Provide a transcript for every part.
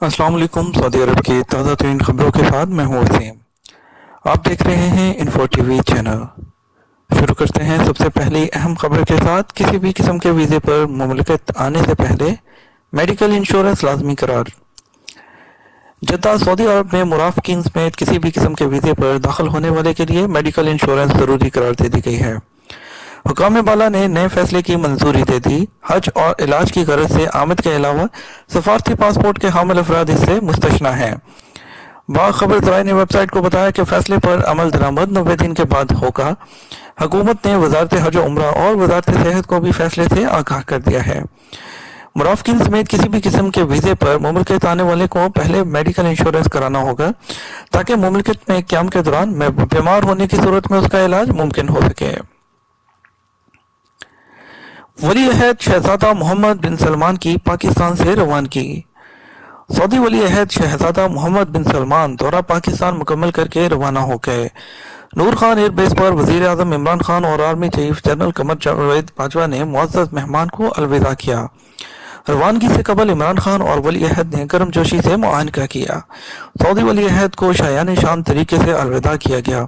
अस्सलाम वालेकुम। सऊदी अरब की ताज़ा तरीन खबरों के साथ मैं हूँ वसीम। आप देख रहे हैं इन्फो टीवी चैनल। शुरू करते हैं सबसे पहली अहम खबर के साथ। किसी भी किस्म के वीज़े पर मुमलकत आने से पहले मेडिकल इंश्योरेंस लाजमी करार। जद्दा सऊदी अरब में मुराफिकीन समेत किसी भी किस्म के वीज़े पर दाखिल होने वाले के लिए मेडिकल इंश्योरेंस ज़रूरी करार दे दी गई है। हुकाम बाला ने नए फैसले की मंजूरी दे दी। हज और इलाज की गरज से आमद के अलावा सफारती पासपोर्ट के हामिल अफराद इससे मुस्तशना हैं। बाखबर ज़राए ने वेबसाइट को बताया कि फैसले पर अमल दरामद 90 दिन के बाद होगा। हुकूमत ने वजारत हज उम्रा और वजारत सेहत को भी फैसले से आगाह कर दिया है। मुराफिकीन समेत किसी भी किस्म के वीज़े पर मुमलकत आने वाले को पहले मेडिकल इंश्योरेंस कराना होगा ताकि मुमलकत में क़याम के दौरान बीमार होने की सूरत में उसका इलाज मुमकिन हो सके। वली अहद शहजादा मोहम्मद बिन सलमान की पाकिस्तान से रवानगी। सऊदी वली अहद शहजादा मोहम्मद बिन सलमान दौरा पाकिस्तान मुकम्मल करके रवाना हो गए। नूर खान एयरबेस पर वजीर आजम इमरान खान और army chief general Qamar Javed Bajwa ने मुअज़्ज़ज़ मेहमान को अलविदा किया। रवानगी से कबल इमरान खान और वली अहद ने गर्मजोशी से मुआनका किया। सऊदी वली अहद को शायान शान तरीके से अलविदा किया गया।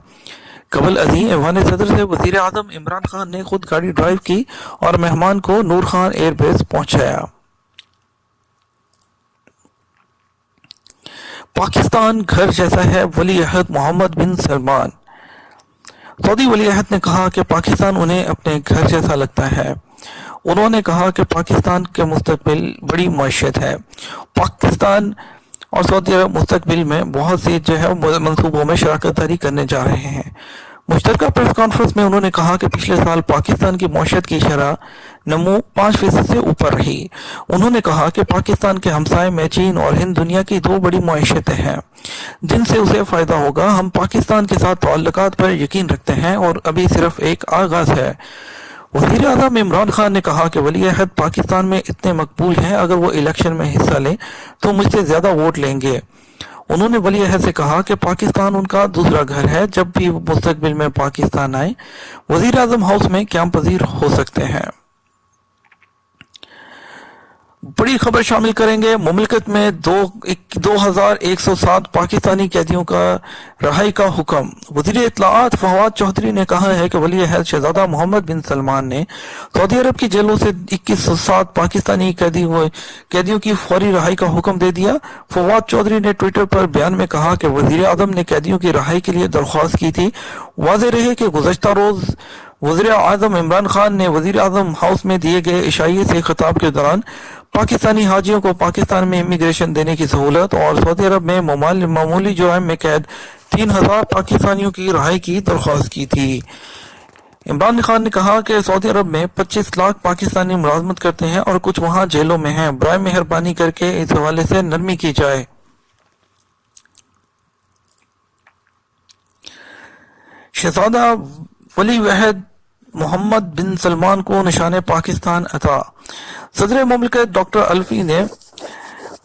कबल अजीम ऐवान सदर से वजीर आजम इमरान खान ने खुद गाड़ी ड्राइव की और मेहमान को नूर खान एयरबेस पहुंचाया। पाकिस्तान घर जैसा है, वली अहद मोहम्मद बिन सलमान। सऊदी वली अहद ने कहा कि पाकिस्तान उन्हें अपने घर जैसा लगता है। उन्होंने कहा कि पाकिस्तान के मुस्तकबिल बड़ी मईशत है। पाकिस्तान और सऊदी अरब मुस्तकबिल में बहुत सी मंसूबों में शराकत दारी करने जा रहे हैं। मुश्तरका प्रेस कॉन्फ्रेंस में उन्होंने कहा कि पिछले साल पाकिस्तान की मईशत की शरह नमो 5% से ऊपर रही। उन्होंने कहा कि पाकिस्तान के हमसाए में चीन और हिंद दुनिया की दो बड़ी मईशतें हैं जिनसे उसे फ़ायदा होगा। हम पाकिस्तान के साथ ताल्लुकात पर यकीन रखते हैं और अभी सिर्फ एक आगाज़ है। वज़ीर आज़म इमरान खान ने कहा कि वली अहद पाकिस्तान में इतने मकबूल हैं, अगर वो इलेक्शन में हिस्सा लें तो मुझसे ज़्यादा वोट लेंगे। उन्होंने वली अहद से कहा कि पाकिस्तान उनका दूसरा घर है। जब भी मुस्तकबिल में पाकिस्तान आए वज़ीर आज़म हाउस में क़याम पज़ीर हो सकते हैं। बड़ी खबर शामिल करेंगे। मुमलकत में 2107 पाकिस्तानी कैदियों का रहाई का हुक्म। वज़ीर इत्तलाआत फवाद चौधरी ने कहा है कि वली अहद शहजादा मोहम्मद बिन सलमान ने सऊदी अरब की जेलों से 2107 पाकिस्तानी कैदियों की फौरी रहाई का हुक्म दे दिया। फवाद चौधरी ने ट्विटर पर बयान में कहा कि वज़ीर आज़म ने कैदियों की रहाई के लिए दरख्वास्त की थी। वाज़ेह रहे कि गुज़श्ता रोज़ वज़ीर आज़म इमरान खान ने वज़ीर आज़म हाउस में दिए गए इशाइये से खिताब के दौरान पाकिस्तानी हाजियों को पाकिस्तान में इमिग्रेशन देने की सहूलत और सऊदी अरब में मामूली जुर्म में कैद 3000 पाकिस्तानियों की रहाई की दरख्वास्त की थी। इमरान खान ने कहा कि सऊदी अरब में 25 लाख पाकिस्तानी मुलाजमत करते हैं और कुछ वहां जेलों में हैं। बराए मेहरबानी करके इस हवाले से नरमी की जाए। शहजादा वली अहद मोहम्मद बिन सलमान को निशान पाकिस्तान अता। सदर मुमलिकत डॉक्टर अल्फी ने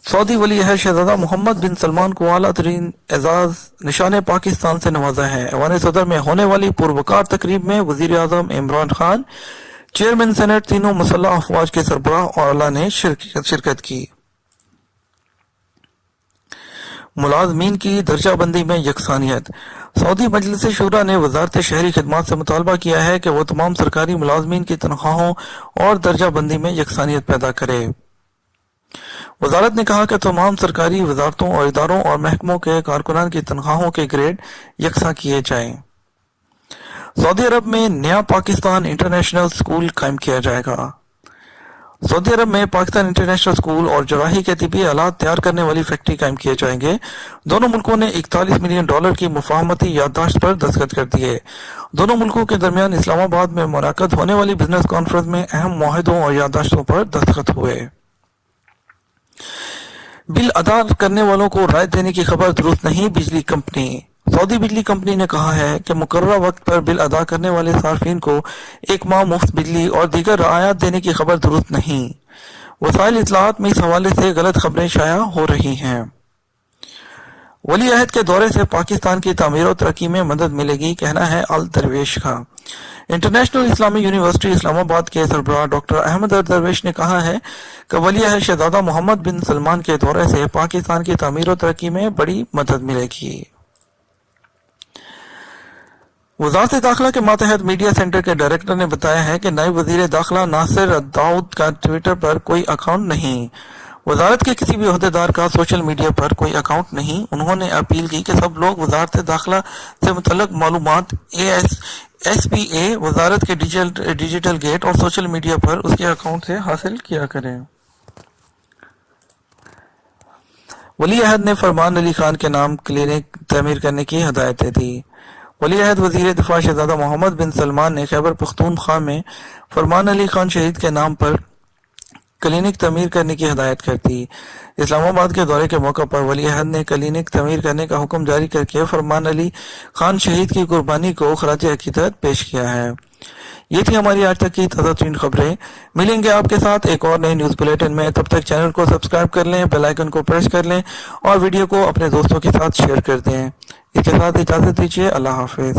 सऊदी वली अहद शहजादा मोहम्मद बिन सलमान को आला तरीन एजाज निशान पाकिस्तान से नवाजा है। ऐवान सदर में होने वाली पुरवकार तकरीब में वजीर आजम इमरान खान, चेयरमैन सेनेट, तीनों मुसल्लह अफवाज के सरबराह और आला ने शिरकत की। मुलाजमीन की दर्जाबंदी में यकसानियत। सऊदी मजलिस शूरा ने वजारत शहरी खिदमात से मुतालबा किया है कि वह तमाम सरकारी मुलाजमीन की तनख्वाहों और दर्जाबंदी में यकसानियत पैदा करे। वजारत ने कहा कि तमाम सरकारी वजारतों और इदारों और महकमों के कारकुनान की तनख्वाहों के ग्रेड यकसा किए जाएं। सऊदी अरब में नया पाकिस्तान इंटरनेशनल स्कूल कायम किया जाएगा। सऊदी अरब में पाकिस्तान इंटरनेशनल स्कूल और जराही के तिब्बी आलात तैयार करने वाली फैक्ट्री कायम किए जाएंगे। दोनों मुल्कों ने $41 मिलियन की मुफाहमती याददाश्त पर दस्तखत कर दिए। दोनों मुल्कों के दरमियान इस्लामाबाद में मुनाक़द होने वाली बिजनेस कॉन्फ्रेंस में अहम मुआहदों और याददाश्तों पर दस्तखत हुए। बिल अदा करने वालों को राय देने की खबर दुरुस्त नहीं। बिजली कंपनी। सऊदी बिजली कंपनी ने कहा है कि मुकर्ररा वक्त पर बिल अदा करने वाले सार्फिन को 1 माह मुफ्त बिजली और दीगर रियायत देने की खबर दुरुस्त नहीं। वसाइल इत्तलाआत में इस हवाले से गलत खबरें शाया हो रही हैं। ولی عہد کے دورے سے پاکستان کی تعمیر و ترقی میں مدد ملے گی، کہنا ہے الدرویش کا۔ انٹرنیشنل اسلامی یونیورسٹی اسلام آباد کے سربراہ ڈاکٹر احمد الدرویش نے کہا ہے کہ ولی عہد شہزادہ محمد بن سلمان کے دورے سے پاکستان کی تعمیر و ترقی میں بڑی مدد ملے گی۔ وزارت داخلہ کے ماتحت میڈیا سینٹر کے ڈائریکٹر نے بتایا ہے کہ نائب وزیر داخلہ ناصر الداود کا ٹویٹر پر کوئی اکاؤنٹ نہیں۔ وزارت کے کسی بھی عہدیدار کا سوشل میڈیا پر کوئی اکاؤنٹ نہیں۔ انہوں نے اپیل کی کہ سب لوگ وزارت داخلہ سے متعلق معلومات SPA وزارت کے ڈیجیٹل گیٹ اور سوشل میڈیا پر اس کے اکاؤنٹ سے حاصل کیا کریں۔ ولی عہد نے فرمان علی خان کے نام کلینک تعمیر کرنے کی ہدایتیں دی۔ ولی عہد وزیر دفاع شہزادہ محمد بن سلمان نے خیبر پختونخوا میں فرمان علی خان شہید کے نام پر کلینک تعمیر کرنے کی ہدایت کر دی۔ اسلام آباد کے دورے کے موقع پر ولی عہد نے کلینک تعمیر کرنے کا حکم جاری کر کے فرمان علی خان شہید کی قربانی کو خراج عقیدت پیش کیا ہے۔ یہ تھی ہماری آج تک کی تازہ ترین خبریں۔ ملیں گے آپ کے ساتھ ایک اور نئے نیوز بلیٹن میں، تب تک چینل کو سبسکرائب کر لیں، بیل آئیکن کو پریس کر لیں اور ویڈیو کو اپنے دوستوں کے ساتھ شیئر کر دیں۔ اس کے ساتھ اجازت دیجیے، اللہ حافظ۔